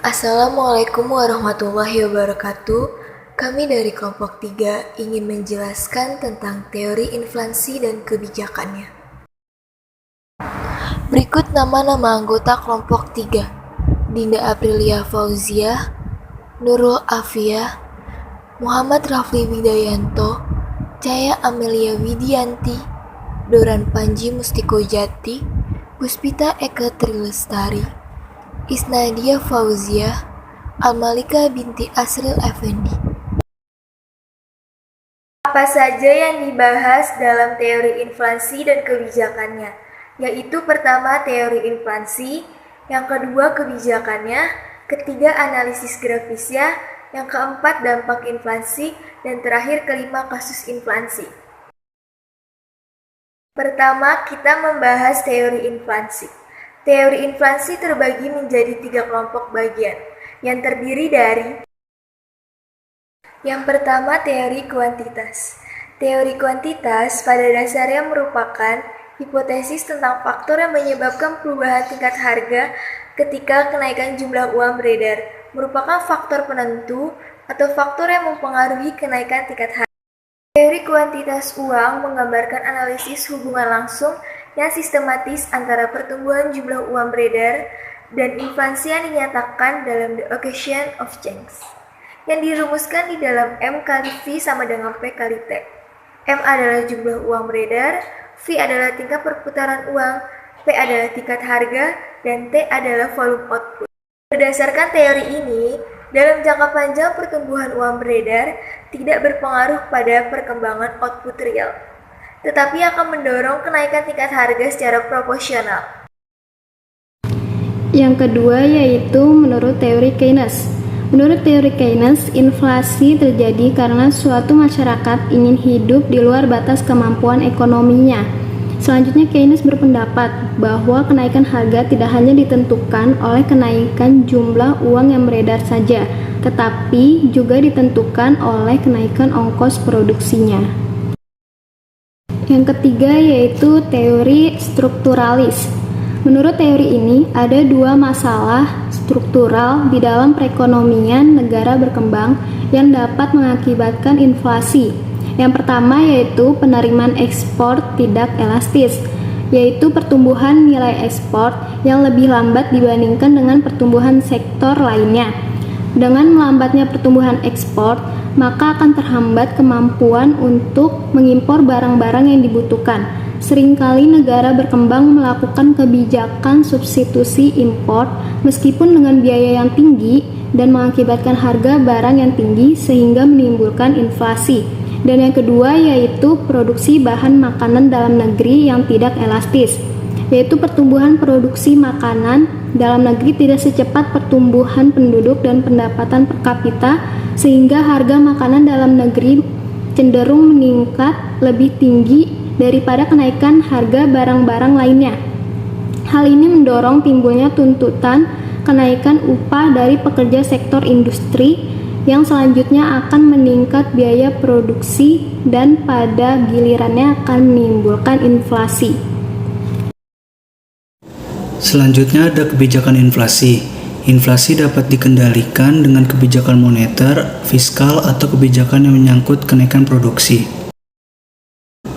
Assalamualaikum warahmatullahi wabarakatuh. Kami dari kelompok 3 ingin menjelaskan tentang teori inflasi dan kebijakannya. Berikut nama-nama anggota kelompok 3. Dinda Aprilia Fauziah, Nurul Afiyah, Muhammad Rafli Widayanto, Caya Amelia Widianti, Doran Panji Mustiko Jati, Puspita Eka Trilestari, Isnadia Fauziah, Almalika binti Asril Effendi. Apa saja yang dibahas dalam teori inflasi dan kebijakannya? Yaitu pertama teori inflasi, yang kedua kebijakannya, ketiga analisis grafisnya, yang keempat dampak inflasi, dan terakhir kelima kasus inflasi. Pertama, kita membahas teori inflasi. Teori inflasi terbagi menjadi 3 kelompok bagian, yang terdiri dari: yang pertama, teori kuantitas. Teori kuantitas pada dasarnya merupakan hipotesis tentang faktor yang menyebabkan perubahan tingkat harga ketika kenaikan jumlah uang beredar, merupakan faktor penentu atau faktor yang mempengaruhi kenaikan tingkat harga. Teori kuantitas uang menggambarkan analisis hubungan langsung yang sistematis antara pertumbuhan jumlah uang beredar dan inflasi yang dinyatakan dalam The Equation of Change, yang dirumuskan di dalam M kali V sama dengan P kali T. M adalah jumlah uang beredar, V adalah tingkat perputaran uang, P adalah tingkat harga, dan T adalah volume output. Berdasarkan teori ini, dalam jangka panjang pertumbuhan uang beredar tidak berpengaruh pada perkembangan output real, tetapi akan mendorong kenaikan tingkat harga secara proporsional. Yang kedua yaitu menurut teori Keynes. Menurut teori Keynes, inflasi terjadi karena suatu masyarakat ingin hidup di luar batas kemampuan ekonominya. Selanjutnya, Keynes berpendapat bahwa kenaikan harga tidak hanya ditentukan oleh kenaikan jumlah uang yang beredar saja, tetapi juga ditentukan oleh kenaikan ongkos produksinya. Yang ketiga yaitu teori strukturalis. Menurut teori ini, ada 2 masalah struktural di dalam perekonomian negara berkembang yang dapat mengakibatkan inflasi. Yang pertama yaitu penerimaan ekspor tidak elastis, yaitu pertumbuhan nilai ekspor yang lebih lambat dibandingkan dengan pertumbuhan sektor lainnya. Dengan melambatnya pertumbuhan ekspor, maka akan terhambat kemampuan untuk mengimpor barang-barang yang dibutuhkan. Seringkali negara berkembang melakukan kebijakan substitusi impor meskipun dengan biaya yang tinggi dan mengakibatkan harga barang yang tinggi sehingga menimbulkan inflasi. Dan yang kedua yaitu produksi bahan makanan dalam negeri yang tidak elastis, yaitu pertumbuhan produksi makanan dalam negeri tidak secepat pertumbuhan penduduk dan pendapatan per kapita, sehingga harga makanan dalam negeri cenderung meningkat lebih tinggi daripada kenaikan harga barang-barang lainnya. Hal ini mendorong timbulnya tuntutan kenaikan upah dari pekerja sektor industri yang selanjutnya akan meningkat biaya produksi dan pada gilirannya akan menimbulkan inflasi. Selanjutnya ada kebijakan inflasi. Inflasi dapat dikendalikan dengan kebijakan moneter, fiskal, atau kebijakan yang menyangkut kenaikan produksi.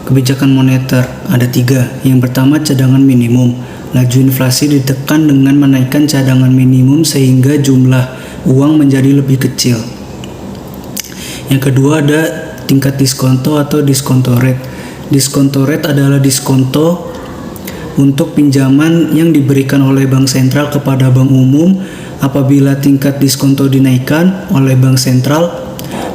Kebijakan moneter ada 3. Yang pertama, cadangan minimum. Laju inflasi ditekan dengan menaikkan cadangan minimum sehingga jumlah uang menjadi lebih kecil. Yang kedua ada tingkat diskonto atau diskonto rate. Diskonto rate adalah diskonto untuk pinjaman yang diberikan oleh bank sentral kepada bank umum. Apabila tingkat diskonto dinaikkan oleh bank sentral,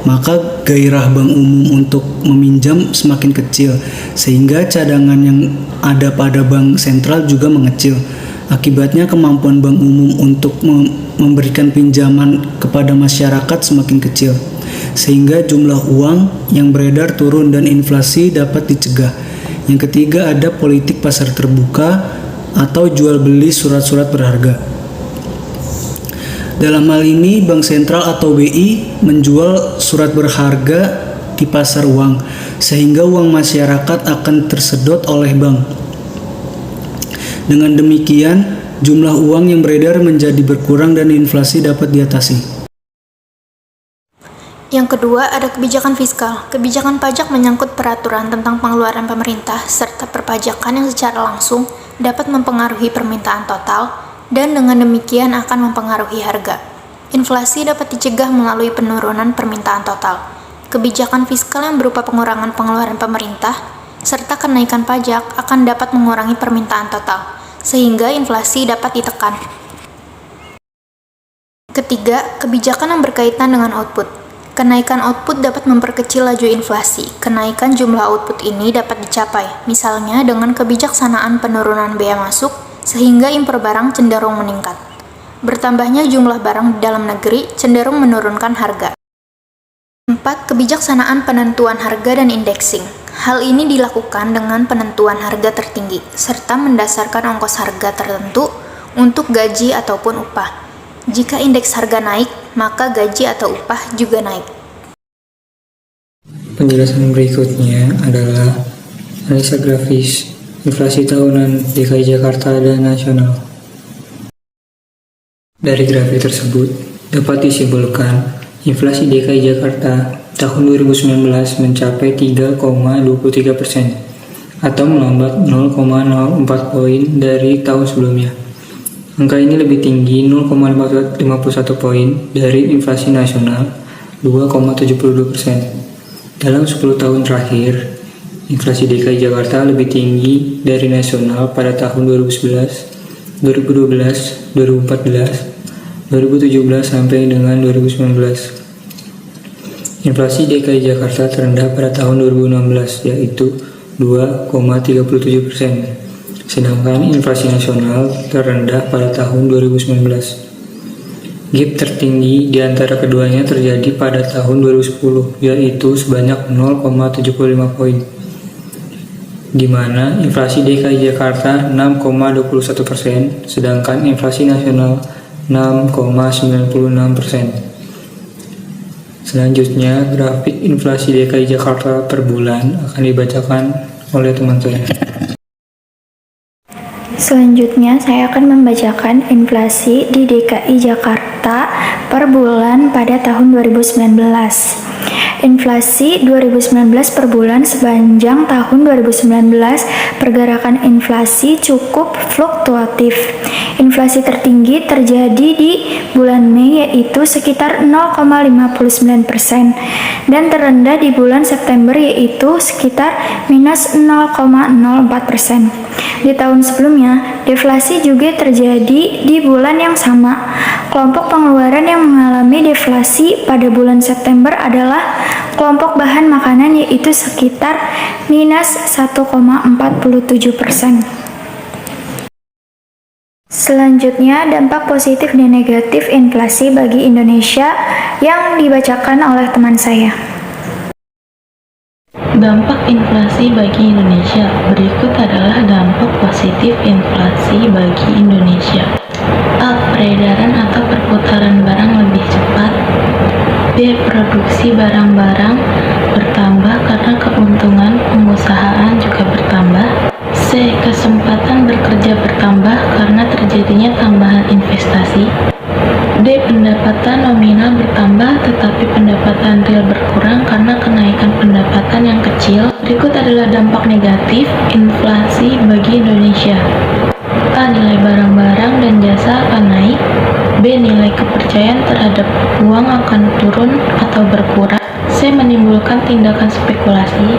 maka gairah bank umum untuk meminjam semakin kecil, sehingga cadangan yang ada pada bank sentral juga mengecil. Akibatnya kemampuan bank umum untuk memberikan pinjaman kepada masyarakat semakin kecil, sehingga jumlah uang yang beredar turun dan inflasi dapat dicegah. Yang ketiga ada politik pasar terbuka atau jual beli surat-surat berharga. Dalam hal ini, Bank Sentral atau BI menjual surat berharga di pasar uang, sehingga uang masyarakat akan tersedot oleh bank. Dengan demikian, jumlah uang yang beredar menjadi berkurang dan inflasi dapat diatasi. Yang kedua, ada kebijakan fiskal. Kebijakan pajak menyangkut peraturan tentang pengeluaran pemerintah serta perpajakan yang secara langsung dapat mempengaruhi permintaan total dan dengan demikian akan mempengaruhi harga. Inflasi dapat dicegah melalui penurunan permintaan total. Kebijakan fiskal yang berupa pengurangan pengeluaran pemerintah serta kenaikan pajak akan dapat mengurangi permintaan total, sehingga inflasi dapat ditekan. Ketiga, kebijakan yang berkaitan dengan output. Kenaikan output dapat memperkecil laju inflasi. Kenaikan jumlah output ini dapat dicapai, misalnya dengan kebijaksanaan penurunan bea masuk, sehingga impor barang cenderung meningkat. Bertambahnya jumlah barang di dalam negeri cenderung menurunkan harga. 4. Kebijaksanaan penentuan harga dan indexing. Hal ini dilakukan dengan penentuan harga tertinggi, serta mendasarkan ongkos harga tertentu untuk gaji ataupun upah. Jika indeks harga naik, maka gaji atau upah juga naik. Penjelasan berikutnya adalah analisa grafis inflasi tahunan DKI Jakarta dan nasional. Dari grafik tersebut, dapat disimpulkan inflasi DKI Jakarta tahun 2019 mencapai 3,23% atau melambat 0,04 poin dari tahun sebelumnya. Angka ini lebih tinggi 0,51 poin dari inflasi nasional 2,72%. Dalam 10 tahun terakhir, inflasi DKI Jakarta lebih tinggi dari nasional pada tahun 2011, 2012, 2014, 2017 sampai dengan 2019. Inflasi DKI Jakarta terendah pada tahun 2016 yaitu 2,37%. Sedangkan inflasi nasional terendah pada tahun 2019. Gap tertinggi di antara keduanya terjadi pada tahun 2010, yaitu sebanyak 0,75 poin, di mana inflasi DKI Jakarta 6,21%, sedangkan inflasi nasional 6,96%. Selanjutnya, grafik inflasi DKI Jakarta per bulan akan dibacakan oleh teman saya. Selanjutnya, saya akan membacakan inflasi di DKI Jakarta per bulan pada tahun 2019. Inflasi 2019 per bulan sepanjang tahun 2019, pergerakan inflasi cukup fluktuatif. Inflasi tertinggi terjadi di bulan Mei yaitu sekitar 0,59% dan terendah di bulan September yaitu sekitar minus 0,04%. Di tahun sebelumnya, deflasi juga terjadi di bulan yang sama. Kelompok pengeluaran yang mengalami deflasi pada bulan September adalah kelompok bahan makanan yaitu sekitar minus 1,47%. Selanjutnya, dampak positif dan negatif inflasi bagi Indonesia yang dibacakan oleh teman saya. Dampak inflasi bagi Indonesia. Berikut adalah dampak positif inflasi bagi Indonesia. A. Peredaran atau perputaran barang lebih cepat. B. Produksi barang-barang bertambah karena keuntungan pengusahaan juga bertambah. C. Kesempatan bekerja bertambah karena terjadinya tambahan investasi. D. Pendapatan nominal bertambah tetapi pendapatan real berkurang karena kenaikan pendapatan yang kecil. Berikut adalah dampak negatif inflasi bagi Indonesia. A. Nilai barang-barang dan jasa akan naik. B. Nilai kepercayaan terhadap uang akan turun atau berkurang. C. Menimbulkan tindakan spekulasi.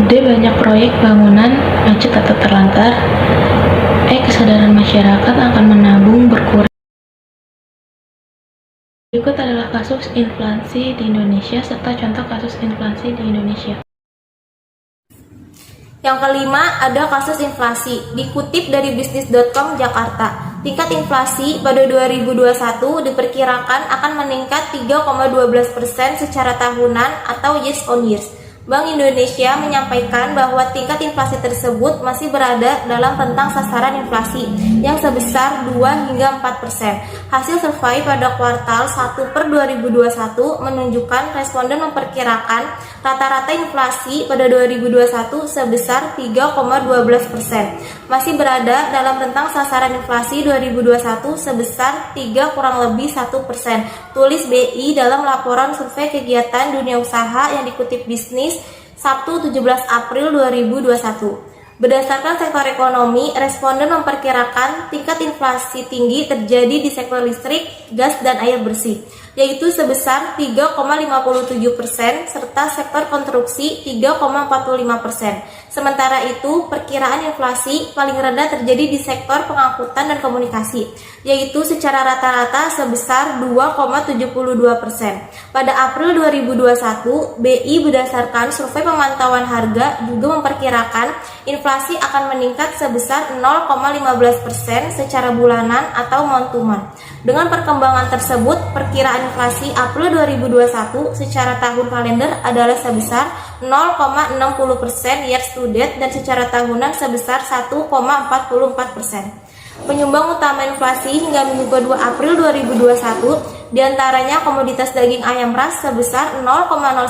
D. Banyak proyek bangunan macet atau terlantar. E. Kesadaran masyarakat akan menabung berkurang. Berikut adalah kasus inflasi di Indonesia serta contoh kasus inflasi di Indonesia. Yang kelima, ada kasus inflasi. Dikutip dari bisnis.com Jakarta, tingkat inflasi pada 2021 diperkirakan akan meningkat 3,12% secara tahunan atau years on years. Bank Indonesia menyampaikan bahwa tingkat inflasi tersebut masih berada dalam rentang sasaran inflasi yang sebesar 2 hingga 4%. Hasil survei pada kuartal 1 per 2021 menunjukkan responden memperkirakan rata-rata inflasi pada 2021 sebesar 3,12%. Masih berada dalam rentang sasaran inflasi 2021 sebesar 3 kurang lebih 1%. Tulis BI dalam laporan survei kegiatan dunia usaha yang dikutip Bisnis Sabtu 17 April 2021. Berdasarkan sektor ekonomi, responden memperkirakan tingkat inflasi tinggi terjadi di sektor listrik, gas, dan air bersih, yaitu sebesar 3,57% serta sektor konstruksi 3,45%. Sementara itu, perkiraan inflasi paling rendah terjadi di sektor pengangkutan dan komunikasi, yaitu secara rata-rata sebesar 2,72%. Pada April 2021, BI berdasarkan survei pemantauan harga juga memperkirakan inflasi akan meningkat sebesar 0,15% secara bulanan atau month-to-month. Dengan perkembangan tersebut, perkiraan inflasi April 2021 secara tahun kalender adalah sebesar 0,60% year to date dan secara tahunan sebesar 1,44%. Penyumbang utama inflasi hingga Minggu kedua April 2021 diantaranya komoditas daging ayam ras sebesar 0,09%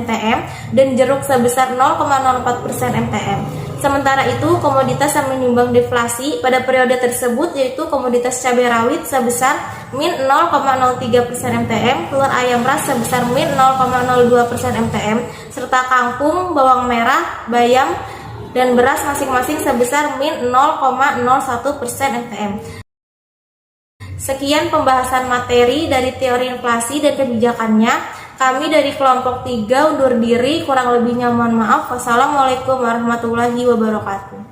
MTM dan jeruk sebesar 0,04% MTM. Sementara itu, komoditas yang menyumbang deflasi pada periode tersebut yaitu komoditas cabai rawit sebesar min 0,03% MTM, telur ayam ras sebesar min 0,02% MTM, serta kangkung, bawang merah, bayam, dan beras masing-masing sebesar min 0,01% MTM. Sekian pembahasan materi dari teori inflasi dan kebijakannya. Kami dari kelompok 3 undur diri, kurang lebihnya mohon maaf. Wassalamualaikum warahmatullahi wabarakatuh.